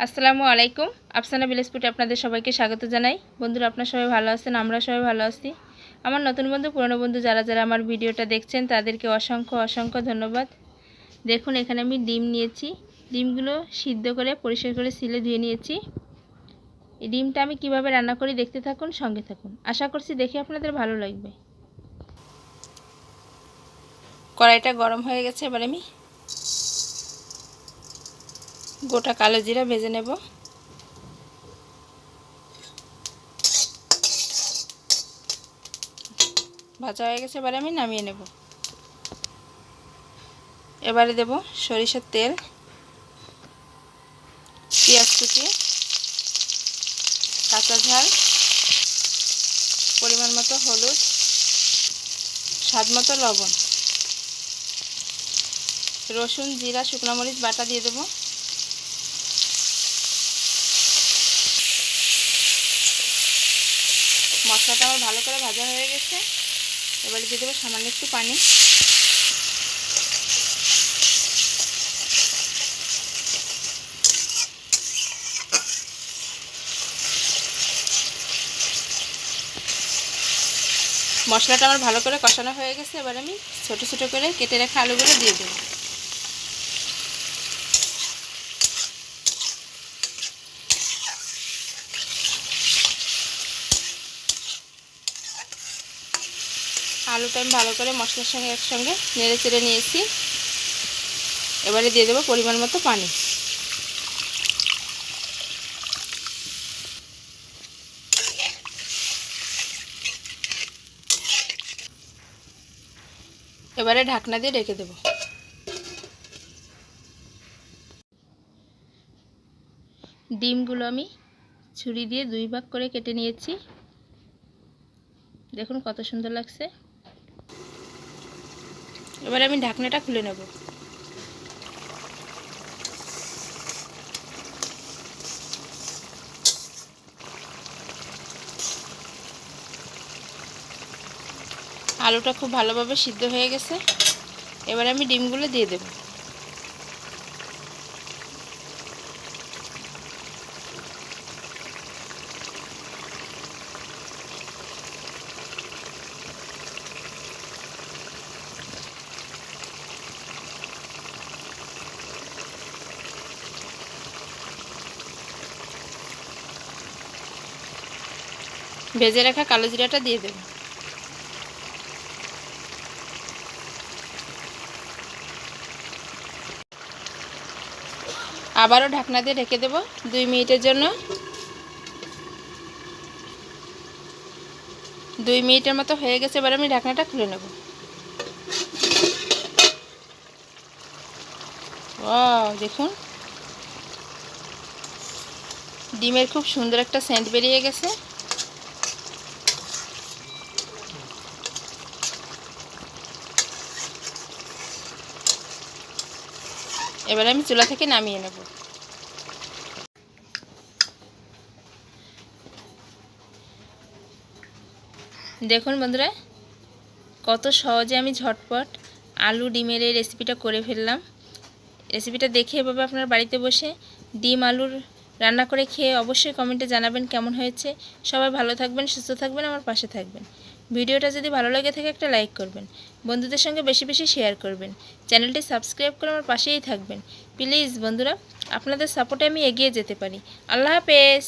আসসালামু আলাইকুম। আফসানা ভিলেজ ফুডে আপনাদের সবাইকে স্বাগত জানাই। বন্ধুরা, আপনারা সবাই ভালো আছেন? আমরা সবাই ভালো আছি। আমার নতুন বন্ধু, পুরনো বন্ধু যারা যারা আমার ভিডিওটা দেখছেন তাদেরকে অসংখ্য অসংখ্য ধন্যবাদ। দেখুন, এখানে আমি ডিম নিয়েছি। ডিমগুলো সিদ্ধ করে পরিষ্কার করে ছিলে ধুয়ে নিয়েছি। এই ডিমটা আমি কিভাবে রান্না করি দেখতে থাকুন, সঙ্গে থাকুন। আশা করছি দেখে আপনাদের ভালো লাগবে। কড়াইটা গরম হয়ে গেছে, এবার আমি গোটা কালো জিরা ভেজে নেব। ভাজা হয়ে গেছে, এবারে আমি নামিয়ে নেব। এবারে দেব সরিষার তেল, পেঁয়াজ কুচি, কাঁচা ঝাল, পরিমাণ মতো হলুদ, স্বাদ মতো লবণ, রসুন, জিরা, শুকনো মরিচ বাটা দিয়ে দেব। মশলাটা আমার ভালো করে ভাজা হয়ে গেছে, এবারে দিয়ে দেবো সামান্য একটু পানি। মশলাটা আমার ভালো করে কষানো হয়ে গেছে, এবার আমি ছোট ছোট করে কেটে রাখা আলুগুলো দিয়ে দেব। আলুটা আমি ভালো করে মশলার সঙ্গে একসঙ্গে নেড়ে চেড়ে নিয়েছি। এবারে দিয়ে দেবো পরিমাণ মতো পানি। এবারে ঢাকনা দিয়ে ঢেকে দেব। ডিমগুলো আমি ছুরি দিয়ে 2 ভাগ করে কেটে নিয়েছি। দেখুন কত সুন্দর লাগছে। এবারে আমি ঢাকনাটা খুলে নেব। আলুটা খুব ভালোভাবে সিদ্ধ হয়ে গেছে, এবারে আমি ডিমগুলো দিয়ে দেব। ভেজে রাখা কালো জিরাটা দিয়ে দেব। আবারও ঢাকনা দিয়ে ঢেকে দেব 2 মিনিটের জন্য। 2 মিনিটের মতো হয়ে গেছে, এবার আমি ঢাকনাটা খুলে নেব। ওয়াও, দেখুন ডিমের খুব সুন্দর একটা সেন্ট বেরিয়ে গেছে। এবার আমি চুলা থেকে নামিয়ে নেব। দেখুন বন্ধুরা, কত সহজে আমি ঝটপট আলু ডিমের এই রেসিপিটা করে ফেললাম। রেসিপিটা দেখে এভাবে আপনার বাড়িতে বসে ডিম আলুর রান্না করে খেয়ে অবশ্যই কমেন্টে জানাবেন কেমন হয়েছে। সবাই ভালো থাকবেন, সুস্থ থাকবেন, আমার পাশে থাকবেন। ভিডিওটা যদি ভালো লাগে থাকে একটা লাইক করবেন, বন্ধুদের সঙ্গে বেশি বেশি শেয়ার করবেন, চ্যানেলটি সাবস্ক্রাইব করে আমার পাশেই থাকবেন প্লিজ। বন্ধুরা, আপনাদের সাপোর্টে আমি এগিয়ে যেতে পারি। আল্লাহ হাফেজ।